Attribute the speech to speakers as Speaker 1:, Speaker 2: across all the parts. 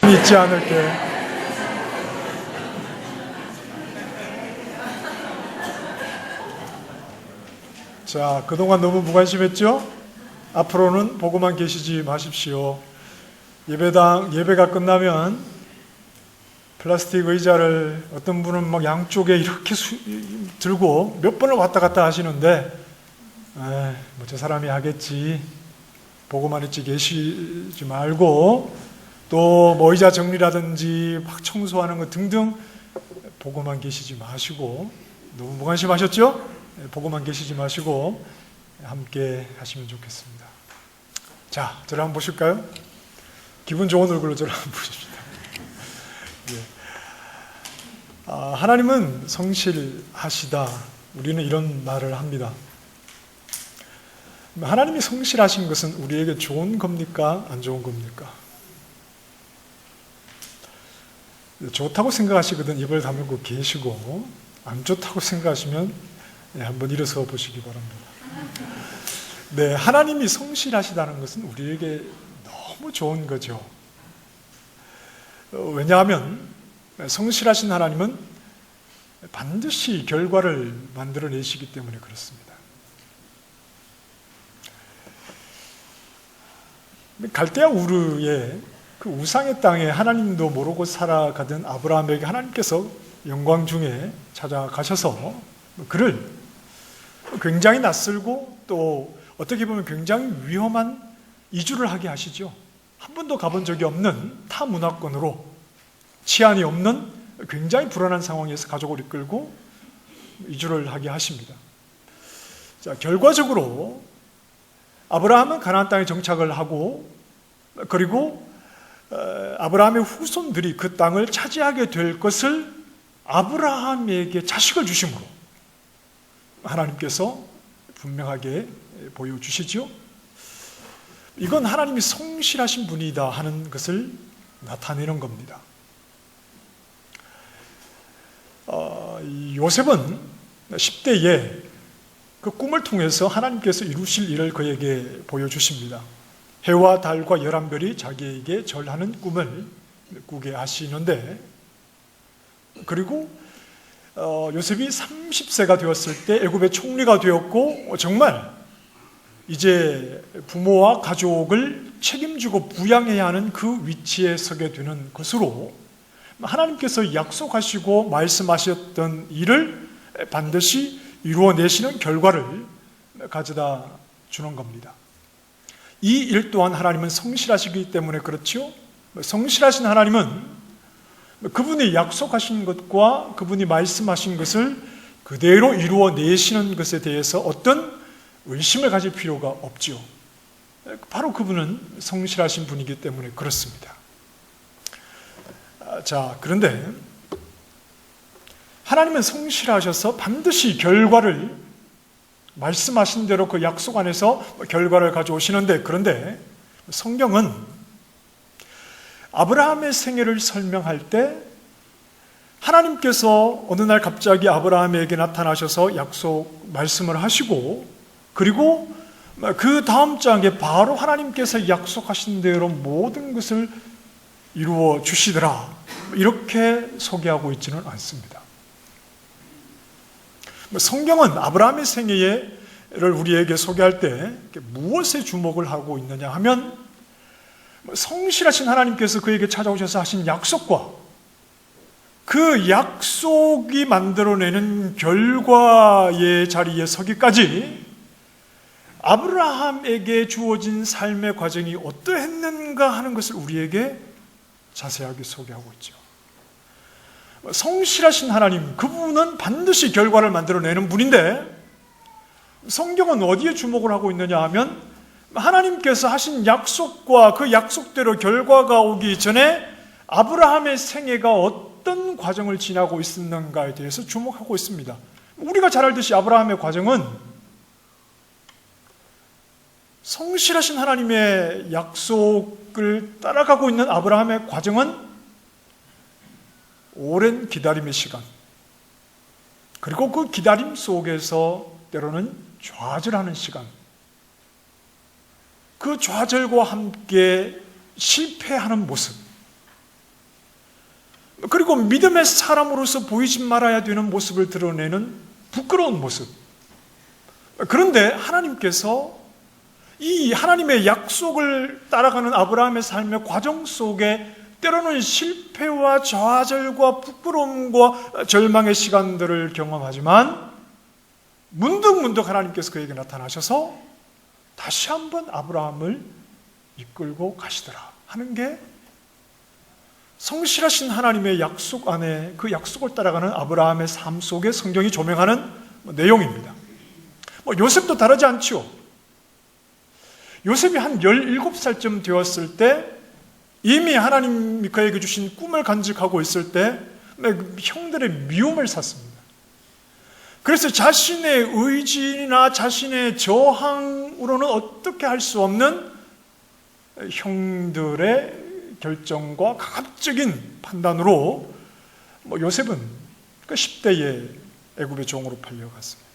Speaker 1: 잊지 않을게. 자, 그동안 너무 무관심했죠? 앞으로는 보고만 계시지 마십시오. 예배가 끝나면 플라스틱 의자를 어떤 분은 막 양쪽에 이렇게 들고 몇 번을 왔다 갔다 하시는데, 뭐 저 사람이 하겠지, 보고만 있지 계시지 말고, 또 뭐 의자 정리라든지 막 청소하는 것 등등 보고만 계시지 마시고, 너무 무관심하셨죠? 보고만 계시지 마시고 함께 하시면 좋겠습니다. 자, 저를 한번 보실까요? 기분 좋은 얼굴로 저를 한번 보십시다. 예. 하나님은 성실하시다. 우리는 이런 말을 합니다. 하나님이 성실하신 것은 우리에게 좋은 겁니까? 안 좋은 겁니까? 좋다고 생각하시거든 입을 다물고 계시고, 안 좋다고 생각하시면 한번 일어서 보시기 바랍니다. 네, 하나님이 성실하시다는 것은 우리에게 너무 좋은 거죠. 왜냐하면 성실하신 하나님은 반드시 결과를 만들어내시기 때문에 그렇습니다. 갈대아 우르의 그 우상의 땅에 하나님도 모르고 살아가던 아브라함에게 하나님께서 영광 중에 찾아가셔서 그를 굉장히 낯설고 또 어떻게 보면 굉장히 위험한 이주를 하게 하시죠. 한 번도 가본 적이 없는 타 문화권으로, 치안이 없는 굉장히 불안한 상황에서 가족을 이끌고 이주를 하게 하십니다. 자, 결과적으로 아브라함은 가나안 땅에 정착을 하고, 그리고 아브라함의 후손들이 그 땅을 차지하게 될 것을 아브라함에게 자식을 주심으로 하나님께서 분명하게 보여주시죠. 이건 하나님이 성실하신 분이다 하는 것을 나타내는 겁니다. 요셉은 10대에 그 꿈을 통해서 하나님께서 이루실 일을 그에게 보여주십니다. 해와 달과 11별이 자기에게 절하는 꿈을 꾸게 하시는데, 그리고 요셉이 30세가 되었을 때 애굽의 총리가 되었고, 정말 이제 부모와 가족을 책임지고 부양해야 하는 그 위치에 서게 되는 것으로 하나님께서 약속하시고 말씀하셨던 일을 반드시 이루어내시는 결과를 가져다 주는 겁니다. 이 일 또한 하나님은 성실하시기 때문에 그렇죠. 성실하신 하나님은 그분이 약속하신 것과 그분이 말씀하신 것을 그대로 이루어내시는 것에 대해서 어떤 의심을 가질 필요가 없죠. 바로 그분은 성실하신 분이기 때문에 그렇습니다. 자, 그런데 하나님은 성실하셔서 반드시 결과를 말씀하신 대로 그 약속 안에서 결과를 가져오시는데, 그런데 성경은 아브라함의 생애를 설명할 때 하나님께서 어느 날 갑자기 아브라함에게 나타나셔서 약속 말씀을 하시고, 그리고 그 다음 장에 바로 하나님께서 약속하신 대로 모든 것을 이루어 주시더라, 이렇게 소개하고 있지는 않습니다. 성경은 아브라함의 생애를 우리에게 소개할 때 무엇에 주목을 하고 있느냐 하면, 성실하신 하나님께서 그에게 찾아오셔서 하신 약속과 그 약속이 만들어내는 결과의 자리에 서기까지 아브라함에게 주어진 삶의 과정이 어떠했는가 하는 것을 우리에게 자세하게 소개하고 있죠. 성실하신 하나님, 그분은 반드시 결과를 만들어내는 분인데, 성경은 어디에 주목을 하고 있느냐 하면 하나님께서 하신 약속과 그 약속대로 결과가 오기 전에 아브라함의 생애가 어떤 과정을 지나고 있었는가에 대해서 주목하고 있습니다. 우리가 잘 알듯이 아브라함의 과정은, 성실하신 하나님의 약속을 따라가고 있는 아브라함의 과정은 오랜 기다림의 시간, 그리고 그 기다림 속에서 때로는 좌절하는 시간, 그 좌절과 함께 실패하는 모습, 그리고 믿음의 사람으로서 보이지 말아야 되는 모습을 드러내는 부끄러운 모습. 그런데 하나님께서 이 하나님의 약속을 따라가는 아브라함의 삶의 과정 속에 때로는 실패와 좌절과 부끄러움과 절망의 시간들을 경험하지만 문득문득 하나님께서 그에게 나타나셔서 다시 한번 아브라함을 이끌고 가시더라 하는 게 성실하신 하나님의 약속 안에 그 약속을 따라가는 아브라함의 삶 속에 성경이 조명하는 내용입니다. 요셉도 다르지 않죠. 요셉이 한 17살쯤 되었을 때 이미 하나님이 그에게 주신 꿈을 간직하고 있을 때 형들의 미움을 샀습니다. 그래서 자신의 의지나 자신의 저항으로는 어떻게 할 수 없는 형들의 결정과 강압적인 판단으로 요셉은 10대에 애굽의 종으로 팔려갔습니다.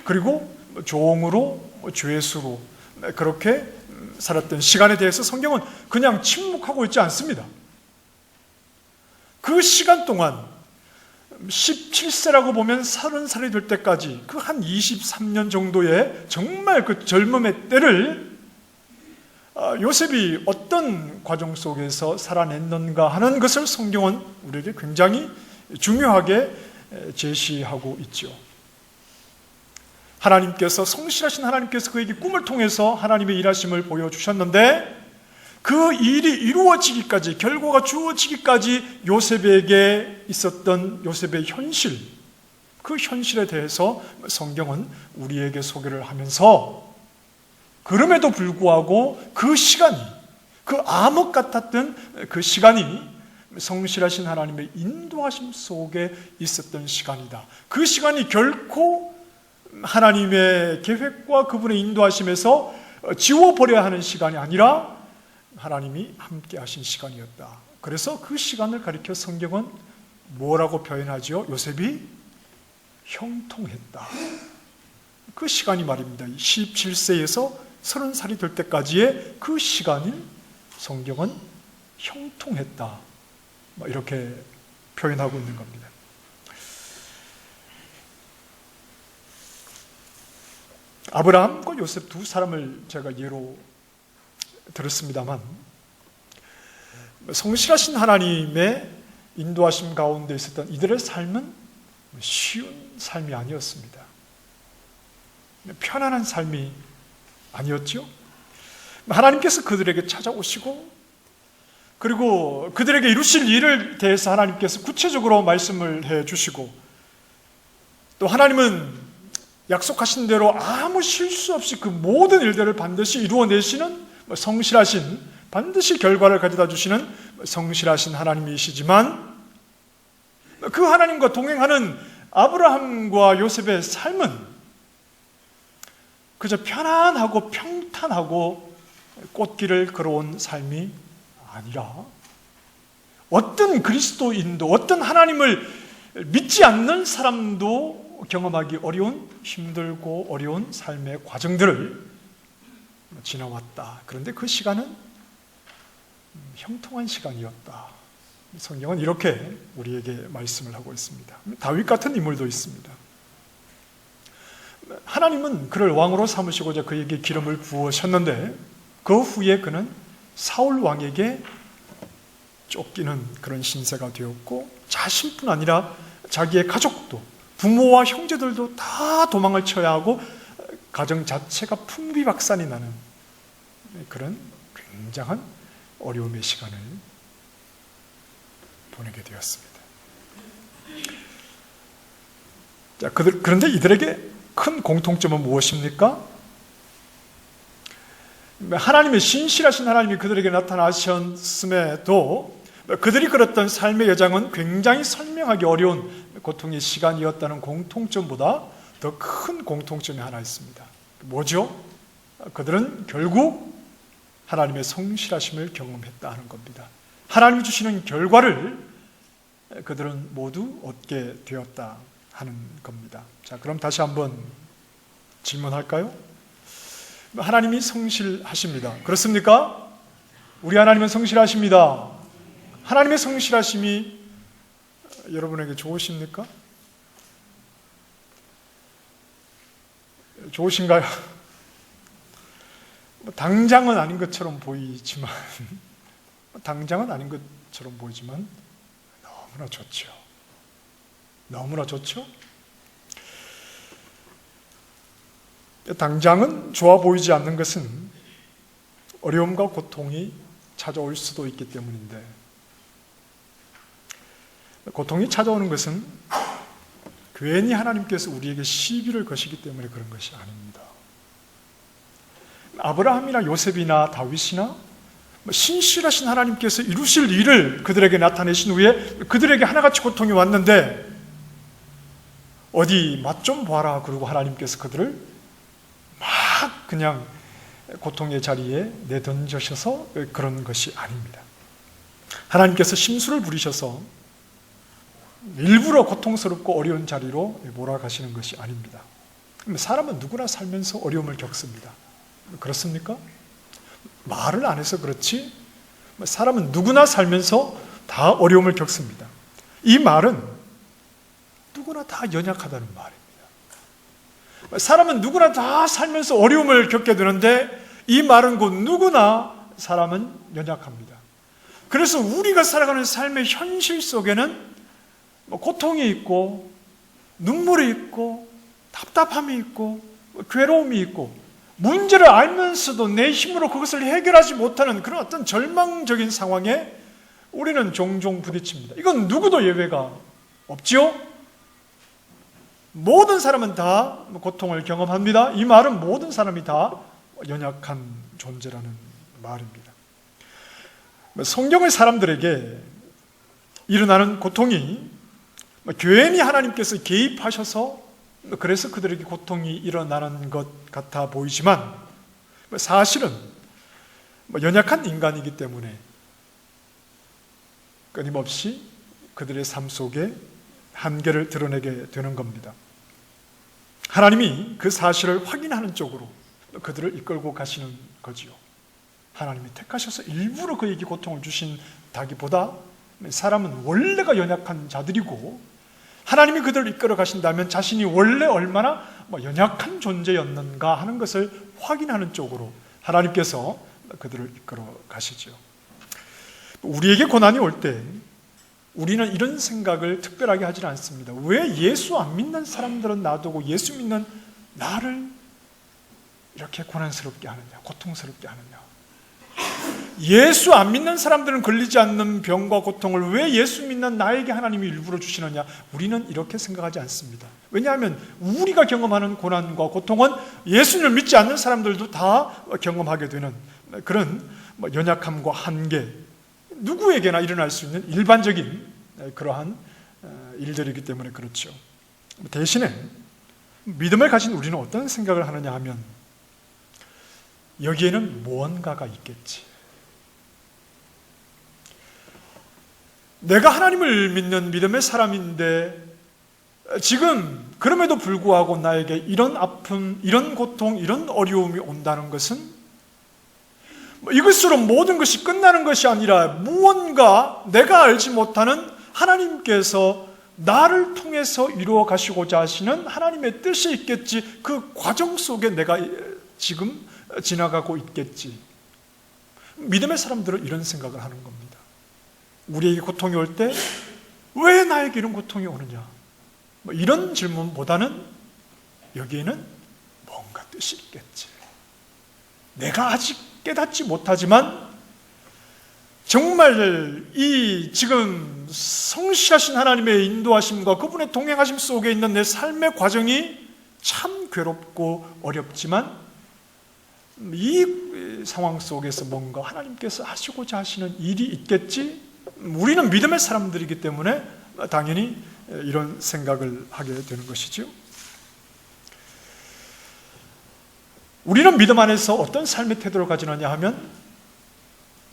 Speaker 1: 그리고 종으로 죄수로 그렇게 살았던 시간에 대해서 성경은 그냥 침묵하고 있지 않습니다. 그 시간 동안 17세라고 보면 30살이 될 때까지 그 한 23년 정도의 정말 그 젊음의 때를 요셉이 어떤 과정 속에서 살아냈는가 하는 것을 성경은 우리에게 굉장히 중요하게 제시하고 있죠. 하나님께서 성실하신 하나님께서 그에게 꿈을 통해서 하나님의 일하심을 보여주셨는데 그 일이 이루어지기까지 결과가 주어지기까지 요셉에게 있었던 요셉의 현실 그 현실에 대해서 성경은 우리에게 소개를 하면서 그럼에도 불구하고 그 시간이 그 암흑 같았던 그 시간이 성실하신 하나님의 인도하심 속에 있었던 시간이다. 그 시간이 결코 하나님의 계획과 그분의 인도하심에서 지워버려야 하는 시간이 아니라 하나님이 함께 하신 시간이었다. 그래서 그 시간을 가리켜 성경은 뭐라고 표현하죠? 요셉이 형통했다. 그 시간이 말입니다. 17세에서 30살이 될 때까지의 그 시간을 성경은 형통했다. 이렇게 표현하고 있는 겁니다. 아브라함과 요셉 두 사람을 제가 예로 들었습니다만 성실하신 하나님의 인도하심 가운데 있었던 이들의 삶은 쉬운 삶이 아니었습니다. 편안한 삶이 아니었죠. 하나님께서 그들에게 찾아오시고 그리고 그들에게 이루실 일을 대해서 하나님께서 구체적으로 말씀을 해주시고 또 하나님은 약속하신 대로 아무 실수 없이 그 모든 일들을 반드시 이루어내시는 성실하신 반드시 결과를 가져다 주시는 성실하신 하나님이시지만 그 하나님과 동행하는 아브라함과 요셉의 삶은 그저 편안하고 평탄하고 꽃길을 걸어온 삶이 아니라 어떤 그리스도인도 어떤 하나님을 믿지 않는 사람도 경험하기 어려운 힘들고 어려운 삶의 과정들을 지나왔다. 그런데 그 시간은 형통한 시간이었다. 성경은 이렇게 우리에게 말씀을 하고 있습니다. 다윗 같은 인물도 있습니다. 하나님은 그를 왕으로 삼으시고자 그에게 기름을 부으셨는데 그 후에 그는 사울 왕에게 쫓기는 그런 신세가 되었고 자신뿐 아니라 자기의 가족도 부모와 형제들도 다 도망을 쳐야 하고 가정 자체가 풍비박산이 나는 그런 굉장한 어려움의 시간을 보내게 되었습니다. 자, 그런데 이들에게 큰 공통점은 무엇입니까? 하나님의 신실하신 하나님이 그들에게 나타나셨음에도 그들이 걸었던 삶의 여정은 굉장히 설명하기 어려운 고통의 시간이었다는 공통점보다 더 큰 공통점이 하나 있습니다. 뭐죠? 그들은 결국 하나님의 성실하심을 경험했다는 겁니다. 하나님이 주시는 결과를 그들은 모두 얻게 되었다 하는 겁니다. 자, 그럼 다시 한번 질문할까요? 하나님이 성실하십니다. 그렇습니까? 우리 하나님은 성실하십니다. 하나님의 성실하심이 여러분에게 좋으십니까? 좋으신가요? 당장은 아닌 것처럼 보이지만 너무나 좋죠. 너무나 좋죠? 당장은 좋아 보이지 않는 것은 어려움과 고통이 찾아올 수도 있기 때문인데, 고통이 찾아오는 것은 괜히 하나님께서 우리에게 시비를 거시기 때문에 그런 것이 아닙니다. 아브라함이나 요셉이나 다윗이나 신실하신 하나님께서 이루실 일을 그들에게 나타내신 후에 그들에게 하나같이 고통이 왔는데 어디 맛 좀 봐라 그러고 하나님께서 그들을 막 그냥 고통의 자리에 내던져셔서 그런 것이 아닙니다. 하나님께서 심술을 부리셔서 일부러 고통스럽고 어려운 자리로 몰아가시는 것이 아닙니다. 사람은 누구나 살면서 어려움을 겪습니다. 그렇습니까? 말을 안 해서 그렇지 사람은 누구나 살면서 다 어려움을 겪습니다. 이 말은 누구나 다 연약하다는 말입니다. 사람은 누구나 다 살면서 어려움을 겪게 되는데 이 말은 곧 누구나 사람은 연약합니다. 그래서 우리가 살아가는 삶의 현실 속에는 고통이 있고 눈물이 있고 답답함이 있고 괴로움이 있고 문제를 알면서도 내 힘으로 그것을 해결하지 못하는 그런 어떤 절망적인 상황에 우리는 종종 부딪힙니다. 이건 누구도 예외가 없지요? 모든 사람은 다 고통을 경험합니다. 이 말은 모든 사람이 다 연약한 존재라는 말입니다. 성경의 사람들에게 일어나는 고통이 괜히 하나님께서 개입하셔서 그래서 그들에게 고통이 일어나는 것 같아 보이지만 사실은 연약한 인간이기 때문에 끊임없이 그들의 삶 속에 한계를 드러내게 되는 겁니다. 하나님이 그 사실을 확인하는 쪽으로 그들을 이끌고 가시는 거지요. 하나님이 택하셔서 일부러 그에게 고통을 주신다기보다 사람은 원래가 연약한 자들이고 하나님이 그들을 이끌어 가신다면 자신이 원래 얼마나 연약한 존재였는가 하는 것을 확인하는 쪽으로 하나님께서 그들을 이끌어 가시죠. 우리에게 고난이 올 때 우리는 이런 생각을 특별하게 하지 않습니다. 왜 예수 안 믿는 사람들은 놔두고 예수 믿는 나를 이렇게 고난스럽게 하느냐, 고통스럽게 하느냐. 예수 안 믿는 사람들은 걸리지 않는 병과 고통을 왜 예수 믿는 나에게 하나님이 일부러 주시느냐? 우리는 이렇게 생각하지 않습니다. 왜냐하면 우리가 경험하는 고난과 고통은 예수님을 믿지 않는 사람들도 다 경험하게 되는 그런 연약함과 한계, 누구에게나 일어날 수 있는 일반적인 그러한 일들이기 때문에 그렇죠. 대신에 믿음을 가진 우리는 어떤 생각을 하느냐 하면 여기에는 무언가가 있겠지. 내가 하나님을 믿는 믿음의 사람인데 지금 그럼에도 불구하고 나에게 이런 아픔, 이런 고통, 이런 어려움이 온다는 것은 이것으로 모든 것이 끝나는 것이 아니라 무언가 내가 알지 못하는 하나님께서 나를 통해서 이루어 가시고자 하시는 하나님의 뜻이 있겠지. 그 과정 속에 내가 지금 지나가고 있겠지. 믿음의 사람들은 이런 생각을 하는 겁니다. 우리에게 고통이 올 때 왜 나에게 이런 고통이 오느냐? 이런 질문보다는 여기에는 뭔가 뜻이 있겠지. 내가 아직 깨닫지 못하지만 정말 이 지금 성실하신 하나님의 인도하심과 그분의 동행하심 속에 있는 내 삶의 과정이 참 괴롭고 어렵지만 이 상황 속에서 뭔가 하나님께서 하시고자 하시는 일이 있겠지? 우리는 믿음의 사람들이기 때문에 당연히 이런 생각을 하게 되는 것이죠. 우리는 믿음 안에서 어떤 삶의 태도를 가지느냐 하면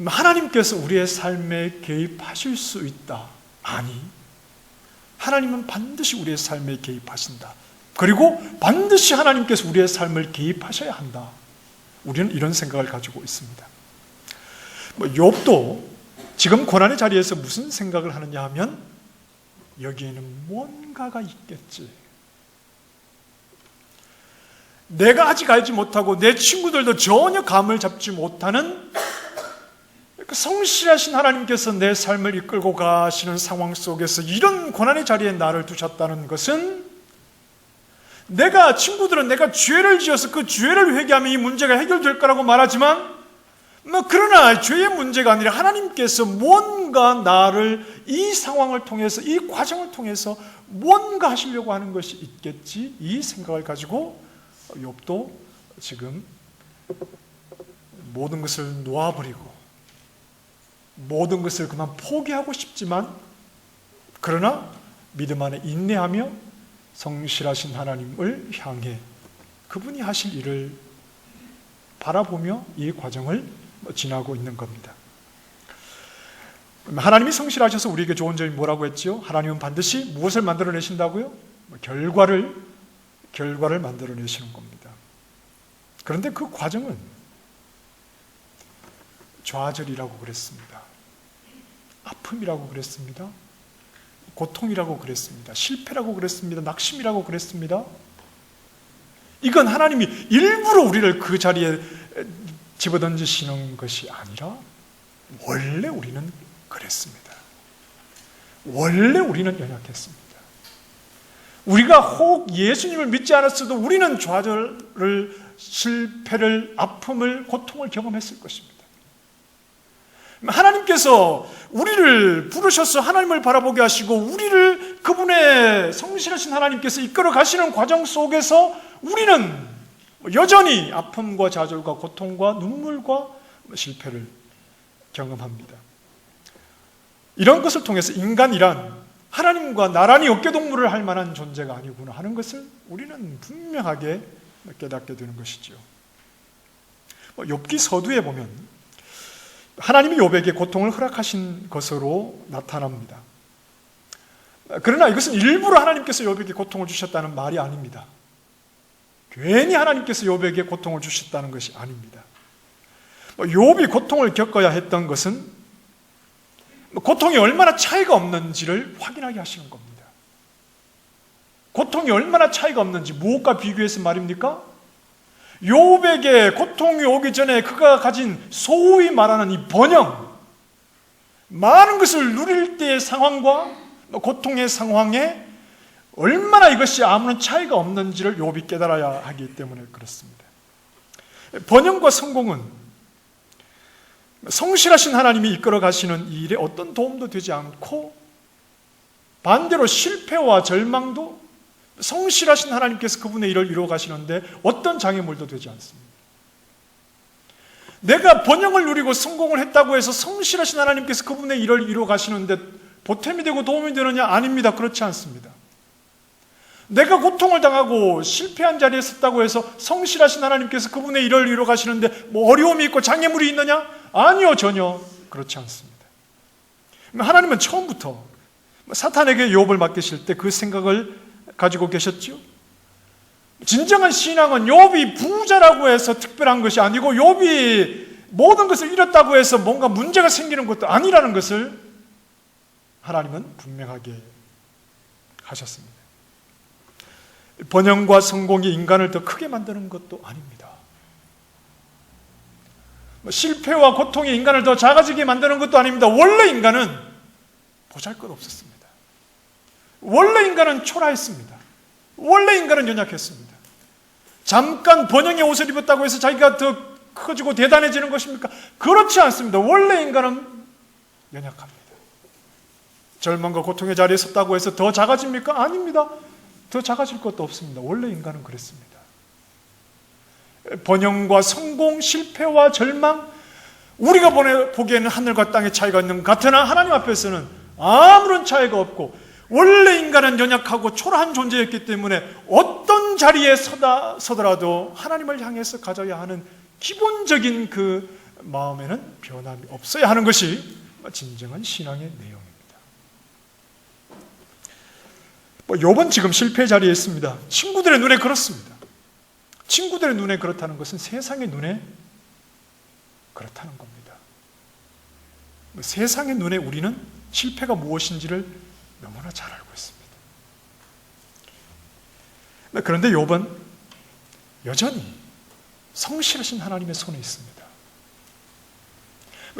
Speaker 1: 하나님께서 우리의 삶에 개입하실 수 있다. 아니, 하나님은 반드시 우리의 삶에 개입하신다. 그리고 반드시 하나님께서 우리의 삶을 개입하셔야 한다. 우리는 이런 생각을 가지고 있습니다. 욥도 지금 고난의 자리에서 무슨 생각을 하느냐 하면 여기에는 뭔가가 있겠지. 내가 아직 알지 못하고 내 친구들도 전혀 감을 잡지 못하는 성실하신 하나님께서 내 삶을 이끌고 가시는 상황 속에서 이런 고난의 자리에 나를 두셨다는 것은 내가 친구들은 내가 죄를 지어서 그 죄를 회개하면 이 문제가 해결될 거라고 말하지만 그러나 죄의 문제가 아니라 하나님께서 뭔가 나를 이 상황을 통해서 이 과정을 통해서 뭔가 하시려고 하는 것이 있겠지 이 생각을 가지고 욥도 지금 모든 것을 놓아버리고 모든 것을 그만 포기하고 싶지만 그러나 믿음 안에 인내하며 성실하신 하나님을 향해 그분이 하실 일을 바라보며 이 과정을 지나고 있는 겁니다. 하나님이 성실하셔서 우리에게 좋은 점이 뭐라고 했지요? 하나님은 반드시 무엇을 만들어내신다고요? 결과를 만들어내시는 겁니다. 그런데 그 과정은 좌절이라고 그랬습니다. 아픔이라고 그랬습니다. 고통이라고 그랬습니다. 실패라고 그랬습니다. 낙심이라고 그랬습니다. 이건 하나님이 일부러 우리를 그 자리에 집어던지시는 것이 아니라 원래 우리는 그랬습니다. 원래 우리는 연약했습니다. 우리가 혹 예수님을 믿지 않았어도 우리는 좌절을, 실패를, 아픔을, 고통을 경험했을 것입니다. 하나님께서 우리를 부르셔서 하나님을 바라보게 하시고 우리를 그분의 성실하신 하나님께서 이끌어 가시는 과정 속에서 우리는 여전히 아픔과 좌절과 고통과 눈물과 실패를 경험합니다. 이런 것을 통해서 인간이란 하나님과 나란히 어깨동무를 할 만한 존재가 아니구나 하는 것을 우리는 분명하게 깨닫게 되는 것이죠. 욥기 서두에 보면 하나님이 욥에게 고통을 허락하신 것으로 나타납니다. 그러나 이것은 일부러 하나님께서 욥에게 고통을 주셨다는 말이 아닙니다. 괜히 하나님께서 욥에게 고통을 주셨다는 것이 아닙니다. 욥이 고통을 겪어야 했던 것은 고통이 얼마나 차이가 없는지를 확인하게 하시는 겁니다. 고통이 얼마나 차이가 없는지 무엇과 비교해서 말입니까? 욥에게 고통이 오기 전에 그가 가진 소위 말하는 이 번영, 많은 것을 누릴 때의 상황과 고통의 상황에 얼마나 이것이 아무런 차이가 없는지를 욥이 깨달아야 하기 때문에 그렇습니다. 번영과 성공은 성실하신 하나님이 이끌어 가시는 이 일에 어떤 도움도 되지 않고 반대로 실패와 절망도 성실하신 하나님께서 그분의 일을 이루어 가시는데 어떤 장애물도 되지 않습니다. 내가 번영을 누리고 성공을 했다고 해서 성실하신 하나님께서 그분의 일을 이루어 가시는데 보탬이 되고 도움이 되느냐? 아닙니다. 그렇지 않습니다. 내가 고통을 당하고 실패한 자리에 섰다고 해서 성실하신 하나님께서 그분의 일을 이루어 가시는데 어려움이 있고 장애물이 있느냐? 아니요, 전혀 그렇지 않습니다. 하나님은 처음부터 사탄에게 욥을 맡기실 때 그 생각을 가지고 계셨죠. 진정한 신앙은 욥이 부자라고 해서 특별한 것이 아니고 욥이 모든 것을 잃었다고 해서 뭔가 문제가 생기는 것도 아니라는 것을 하나님은 분명하게 하셨습니다. 번영과 성공이 인간을 더 크게 만드는 것도 아닙니다. 실패와 고통이 인간을 더 작아지게 만드는 것도 아닙니다. 원래 인간은 보잘것없었습니다. 원래 인간은 초라했습니다. 원래 인간은 연약했습니다. 잠깐 번영의 옷을 입었다고 해서 자기가 더 커지고 대단해지는 것입니까? 그렇지 않습니다. 원래 인간은 연약합니다. 절망과 고통의 자리에 섰다고 해서 더 작아집니까? 아닙니다. 더 작아질 것도 없습니다. 원래 인간은 그랬습니다. 번영과 성공, 실패와 절망, 우리가 보기에는 하늘과 땅의 차이가 있는 것 같으나 하나님 앞에서는 아무런 차이가 없고 원래 인간은 연약하고 초라한 존재였기 때문에 어떤 자리에 서더라도 하나님을 향해서 가져야 하는 기본적인 그 마음에는 변함이 없어야 하는 것이 진정한 신앙의 내용입니다. 욥은 지금 실패 자리에 있습니다. 친구들의 눈에 그렇습니다. 친구들의 눈에 그렇다는 것은 세상의 눈에 그렇다는 겁니다. 세상의 눈에 우리는 실패가 무엇인지를 너무나 잘 알고 있습니다. 그런데 욥은 여전히 성실하신 하나님의 손에 있습니다.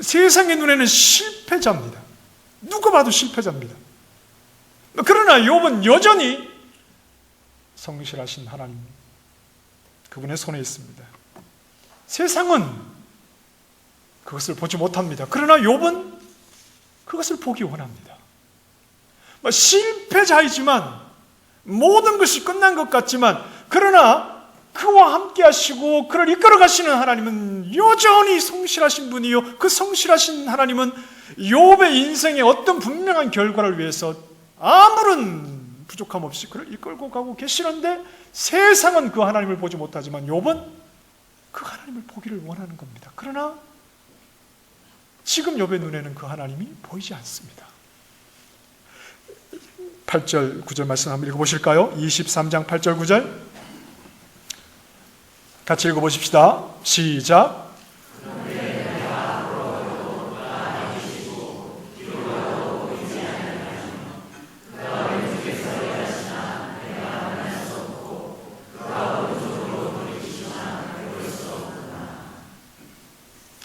Speaker 1: 세상의 눈에는 실패자입니다. 누가 봐도 실패자입니다. 그러나 욥은 여전히 성실하신 하나님, 그분의 손에 있습니다. 세상은 그것을 보지 못합니다. 그러나 욥은 그것을 보기 원합니다. 실패자이지만 모든 것이 끝난 것 같지만 그러나 그와 함께 하시고 그를 이끌어 가시는 하나님은 여전히 성실하신 분이요, 그 성실하신 하나님은 욥의 인생의 어떤 분명한 결과를 위해서 아무런 부족함 없이 그를 이끌고 가고 계시는데 세상은 그 하나님을 보지 못하지만 욥은 그 하나님을 보기를 원하는 겁니다. 그러나 지금 욥의 눈에는 그 하나님이 보이지 않습니다. 8절 9절 말씀 한번 읽어보실까요? 23장 8절 9절 같이 읽어보십시다. 시작.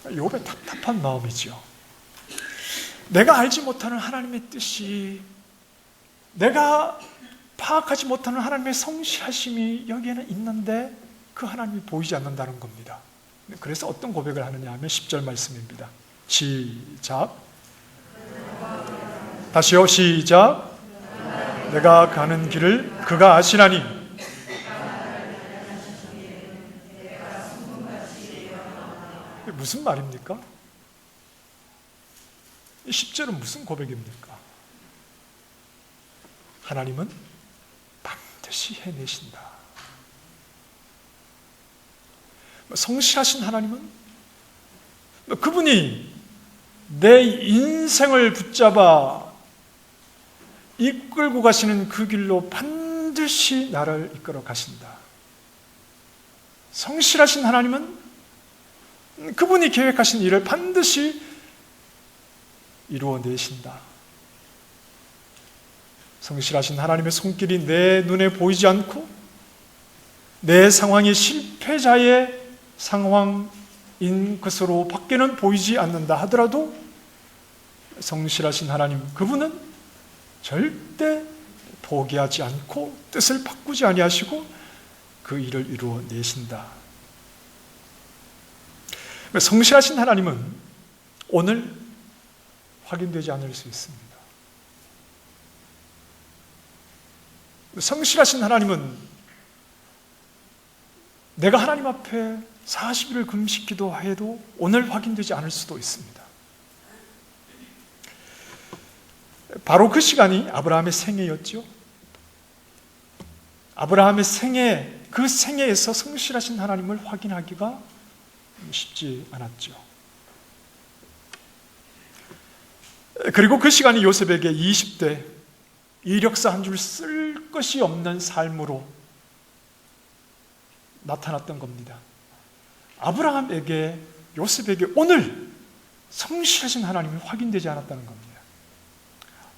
Speaker 1: 욥의 답답한 마음이죠. 내가 알지 못하는 하나님의 뜻이, 내가 파악하지 못하는 하나님의 성실하심이 여기에는 있는데 그 하나님이 보이지 않는다는 겁니다. 그래서 어떤 고백을 하느냐 하면 10절 말씀입니다. 시작. 다시요. 시작. 내가 가는 길을 그가 아시나니. 무슨 말입니까? 이 10절은 무슨 고백입니까? 하나님은 반드시 해내신다. 성실하신 하나님은 그분이 내 인생을 붙잡아 이끌고 가시는 그 길로 반드시 나를 이끌어 가신다. 성실하신 하나님은 그분이 계획하신 일을 반드시 이루어내신다. 성실하신 하나님의 손길이 내 눈에 보이지 않고 내 상황이 실패자의 상황인 것으로 밖에는 보이지 않는다 하더라도 성실하신 하나님, 그분은 절대 포기하지 않고 뜻을 바꾸지 아니하시고 그 일을 이루어내신다. 성실하신 하나님은 오늘 확인되지 않을 수 있습니다. 성실하신 하나님은 내가 하나님 앞에 40일을 금식기도 해도 오늘 확인되지 않을 수도 있습니다. 바로 그 시간이 아브라함의 생애였죠. 아브라함의 생애, 그 생애에서 성실하신 하나님을 확인하기가 쉽지 않았죠. 그리고 그 시간이 요셉에게 20대 이력서 한 줄 쓸 것이 없는 삶으로 나타났던 겁니다. 아브라함에게, 요셉에게 오늘 성실하신 하나님이 확인되지 않았다는 겁니다.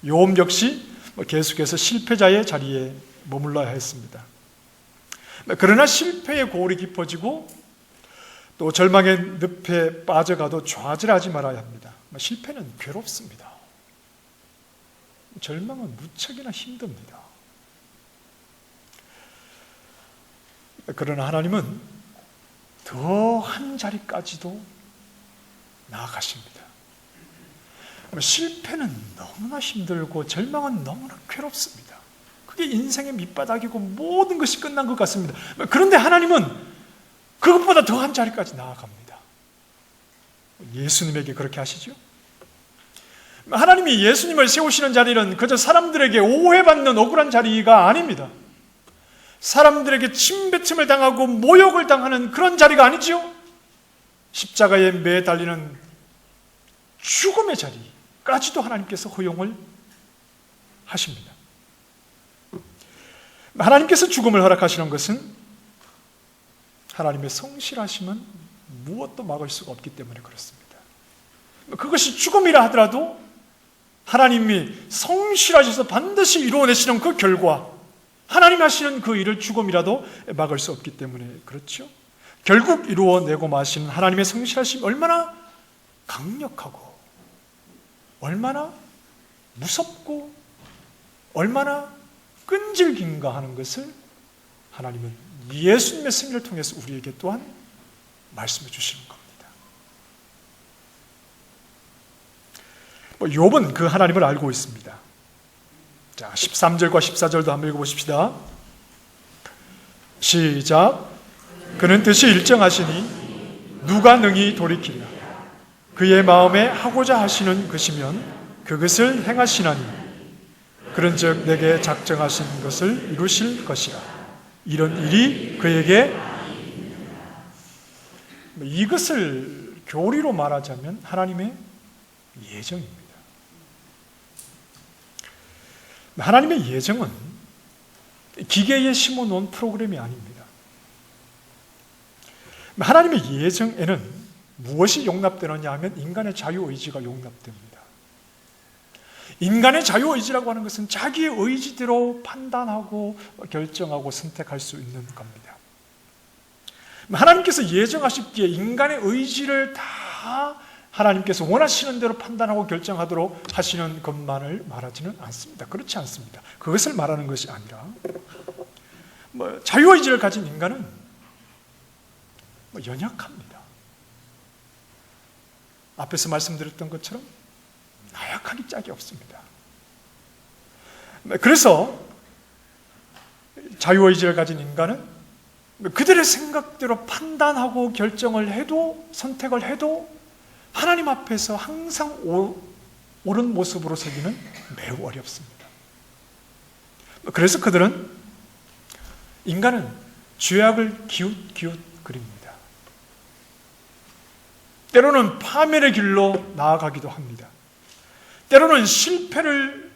Speaker 1: 욥 역시 계속해서 실패자의 자리에 머물러야 했습니다. 그러나 실패의 고울이 깊어지고 또 절망의 늪에 빠져가도 좌절하지 말아야 합니다. 실패는 괴롭습니다. 절망은 무척이나 힘듭니다. 그러나 하나님은 더 한 자리까지도 나아가십니다. 실패는 너무나 힘들고 절망은 너무나 괴롭습니다. 그게 인생의 밑바닥이고 모든 것이 끝난 것 같습니다. 그런데 하나님은 그것보다 더 한 자리까지 나아갑니다. 예수님에게 그렇게 하시죠? 하나님이 예수님을 세우시는 자리는 그저 사람들에게 오해받는 억울한 자리가 아닙니다. 사람들에게 침뱉음을 당하고 모욕을 당하는 그런 자리가 아니지요. 십자가에 매달리는 죽음의 자리까지도 하나님께서 허용을 하십니다. 하나님께서 죽음을 허락하시는 것은 하나님의 성실하심은 무엇도 막을 수가 없기 때문에 그렇습니다. 그것이 죽음이라 하더라도 하나님이 성실하셔서 반드시 이루어내시는 그 결과, 하나님 하시는 그 일을 죽음이라도 막을 수 없기 때문에 그렇죠. 결국 이루어내고 마시는 하나님의 성실하심이 얼마나 강력하고 얼마나 무섭고 얼마나 끈질긴가 하는 것을 하나님은 예수님의 생애를 통해서 우리에게 또한 말씀해 주시는 겁니다. 욥은 그 하나님을 알고 있습니다. 자, 13절과 14절도 한번 읽어보십시다. 시작. 그는 뜻이 일정하시니 누가 능히 돌이키랴. 그의 마음에 하고자 하시는 것이면 그것을 행하시나니 그런즉 내게 작정하신 것을 이루실 것이라. 이런 일이 그에게, 이것을 교리로 말하자면 하나님의 예정입니다. 하나님의 예정은 기계에 심어놓은 프로그램이 아닙니다. 하나님의 예정에는 무엇이 용납되느냐 하면 인간의 자유의지가 용납됩니다. 인간의 자유의지라고 하는 것은 자기의 의지대로 판단하고 결정하고 선택할 수 있는 겁니다. 하나님께서 예정하셨기에 인간의 의지를 다 하나님께서 원하시는 대로 판단하고 결정하도록 하시는 것만을 말하지는 않습니다. 그렇지 않습니다. 그것을 말하는 것이 아니라 자유의지를 가진 인간은 연약합니다. 앞에서 말씀드렸던 것처럼 나약하기 짝이 없습니다. 그래서 자유의지를 가진 인간은 그들의 생각대로 판단하고 결정을 해도, 선택을 해도 하나님 앞에서 항상 옳은 모습으로 서기는 매우 어렵습니다. 그래서 그들은, 인간은 죄악을 기웃기웃거립니다. 때로는 파멸의 길로 나아가기도 합니다. 때로는 실패를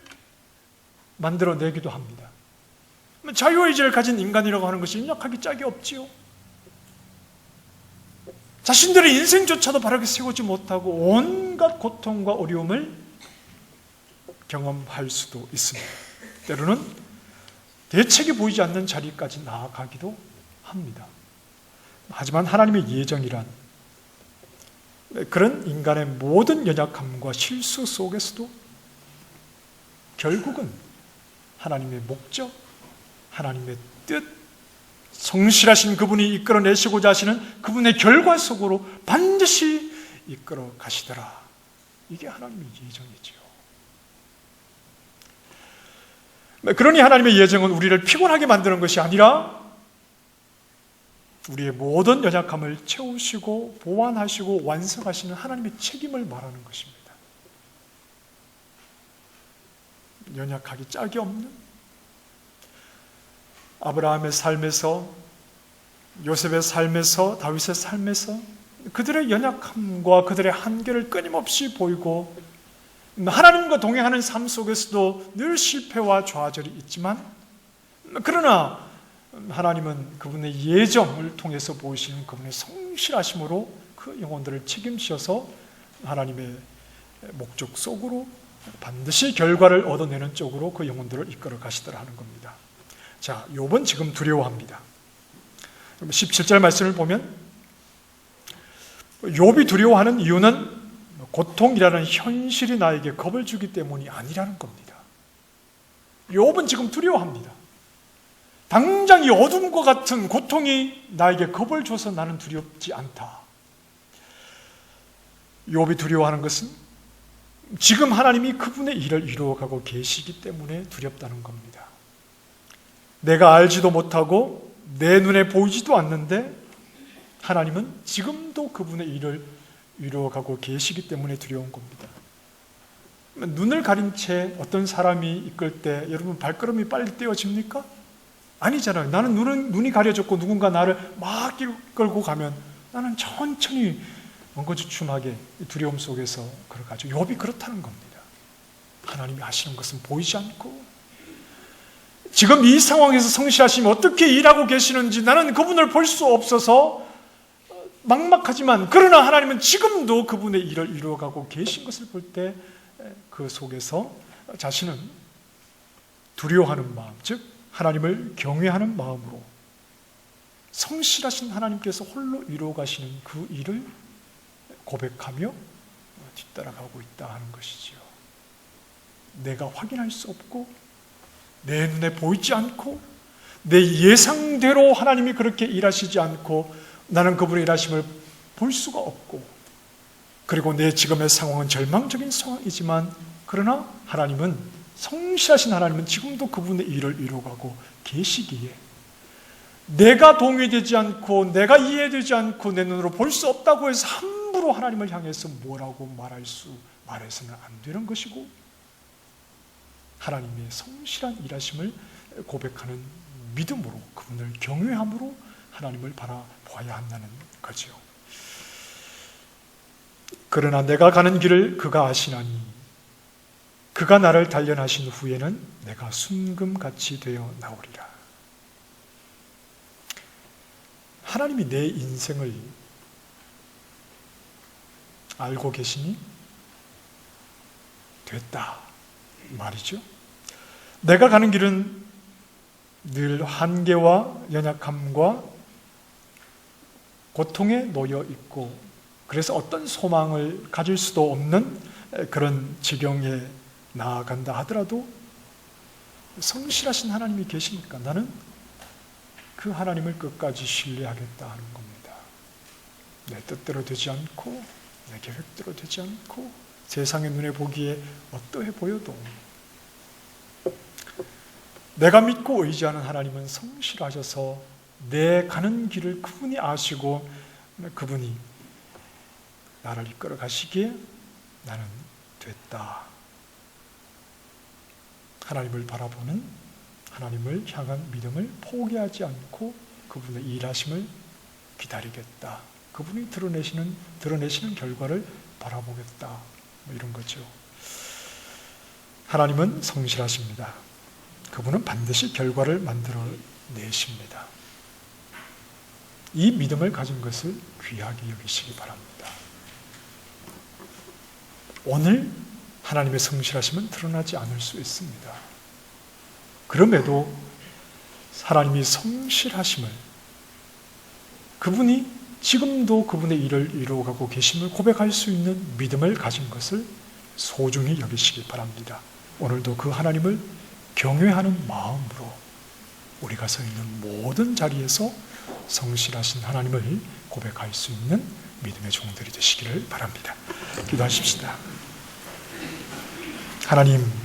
Speaker 1: 만들어내기도 합니다. 자유의지를 가진 인간이라고 하는 것이 연약하기 짝이 없지요. 자신들의 인생조차도 바르게 세우지 못하고 온갖 고통과 어려움을 경험할 수도 있습니다. 때로는 대책이 보이지 않는 자리까지 나아가기도 합니다. 하지만 하나님의 예정이란 그런 인간의 모든 연약함과 실수 속에서도 결국은 하나님의 목적, 하나님의 뜻, 성실하신 그분이 이끌어내시고자 하시는 그분의 결과 속으로 반드시 이끌어 가시더라. 이게 하나님의 예정이지요. 그러니 하나님의 예정은 우리를 피곤하게 만드는 것이 아니라 우리의 모든 연약함을 채우시고 보완하시고 완성하시는 하나님의 책임을 말하는 것입니다. 연약하기 짝이 없는 아브라함의 삶에서, 요셉의 삶에서, 다윗의 삶에서 그들의 연약함과 그들의 한계를 끊임없이 보이고 하나님과 동행하는 삶 속에서도 늘 실패와 좌절이 있지만, 그러나 하나님은 그분의 예정을 통해서 보이시는 그분의 성실하심으로 그 영혼들을 책임지셔서 하나님의 목적 속으로 반드시 결과를 얻어내는 쪽으로 그 영혼들을 이끌어 가시더라 하는 겁니다. 자, 욥은 지금 두려워합니다. 17절 말씀을 보면 욥이 두려워하는 이유는 고통이라는 현실이 나에게 겁을 주기 때문이 아니라는 겁니다. 욥은 지금 두려워합니다. 당장 이 어둠과 같은 고통이 나에게 겁을 줘서 나는 두렵지 않다. 욥이 두려워하는 것은 지금 하나님이 그분의 일을 이루어가고 계시기 때문에 두렵다는 겁니다. 내가 알지도 못하고 내 눈에 보이지도 않는데 하나님은 지금도 그분의 일을 이루어가고 계시기 때문에 두려운 겁니다. 눈을 가린 채 어떤 사람이 이끌 때 여러분 발걸음이 빨리 떼어집니까? 아니잖아요. 나는 눈이 가려졌고 누군가 나를 막 이끌고 가면 나는 천천히 엉거주춤하게 두려움 속에서 걸어가죠. 욥이 그렇다는 겁니다. 하나님이 하시는 것은 보이지 않고 지금 이 상황에서 성실하시면 어떻게 일하고 계시는지 나는 그분을 볼 수 없어서 막막하지만 그러나 하나님은 지금도 그분의 일을 이루어가고 계신 것을 볼 때 그 속에서 자신은 두려워하는 마음, 즉 하나님을 경외하는 마음으로 성실하신 하나님께서 홀로 이루어가시는 그 일을 고백하며 뒤따라가고 있다 하는 것이지요. 내가 확인할 수 없고 내 눈에 보이지 않고 내 예상대로 하나님이 그렇게 일하시지 않고 나는 그분의 일하심을 볼 수가 없고, 그리고 내 지금의 상황은 절망적인 상황이지만 그러나 하나님은, 성실하신 하나님은 지금도 그분의 일을 이루어가고 계시기에 내가 동의되지 않고 내가 이해되지 않고 내 눈으로 볼 수 없다고 해서 함부로 하나님을 향해서 뭐라고 말해서는 안 되는 것이고, 하나님의 성실한 일하심을 고백하는 믿음으로, 그분을 경외함으로 하나님을 바라보아야 한다는 거지요. 그러나 내가 가는 길을 그가 아시나니 그가 나를 단련하신 후에는 내가 순금같이 되어 나오리라. 하나님이 내 인생을 알고 계시니 됐다 말이죠. 내가 가는 길은 늘 한계와 연약함과 고통에 놓여 있고, 그래서 어떤 소망을 가질 수도 없는 그런 지경에 나아간다 하더라도 성실하신 하나님이 계시니까 나는 그 하나님을 끝까지 신뢰하겠다 하는 겁니다. 내 뜻대로 되지 않고 내 계획대로 되지 않고 세상의 눈에 보기에 어떠해 보여도 내가 믿고 의지하는 하나님은 성실하셔서 내 가는 길을 그분이 아시고 그분이 나를 이끌어 가시기에 나는 됐다. 하나님을 바라보는, 하나님을 향한 믿음을 포기하지 않고 그분의 일하심을 기다리겠다. 그분이 드러내시는 결과를 바라보겠다. 이런 거죠. 하나님은 성실하십니다. 그분은 반드시 결과를 만들어내십니다. 이 믿음을 가진 것을 귀하게 여기시기 바랍니다. 오늘 하나님의 성실하심은 드러나지 않을 수 있습니다. 그럼에도 하나님이 성실하심을, 그분이 지금도 그분의 일을 이루어가고 계심을 고백할 수 있는 믿음을 가진 것을 소중히 여기시기 바랍니다. 오늘도 그 하나님을 경외하는 마음으로 우리가 서 있는 모든 자리에서 성실하신 하나님을 고백할 수 있는 믿음의 종들이 되시기를 바랍니다. 기도하십시다. 하나님,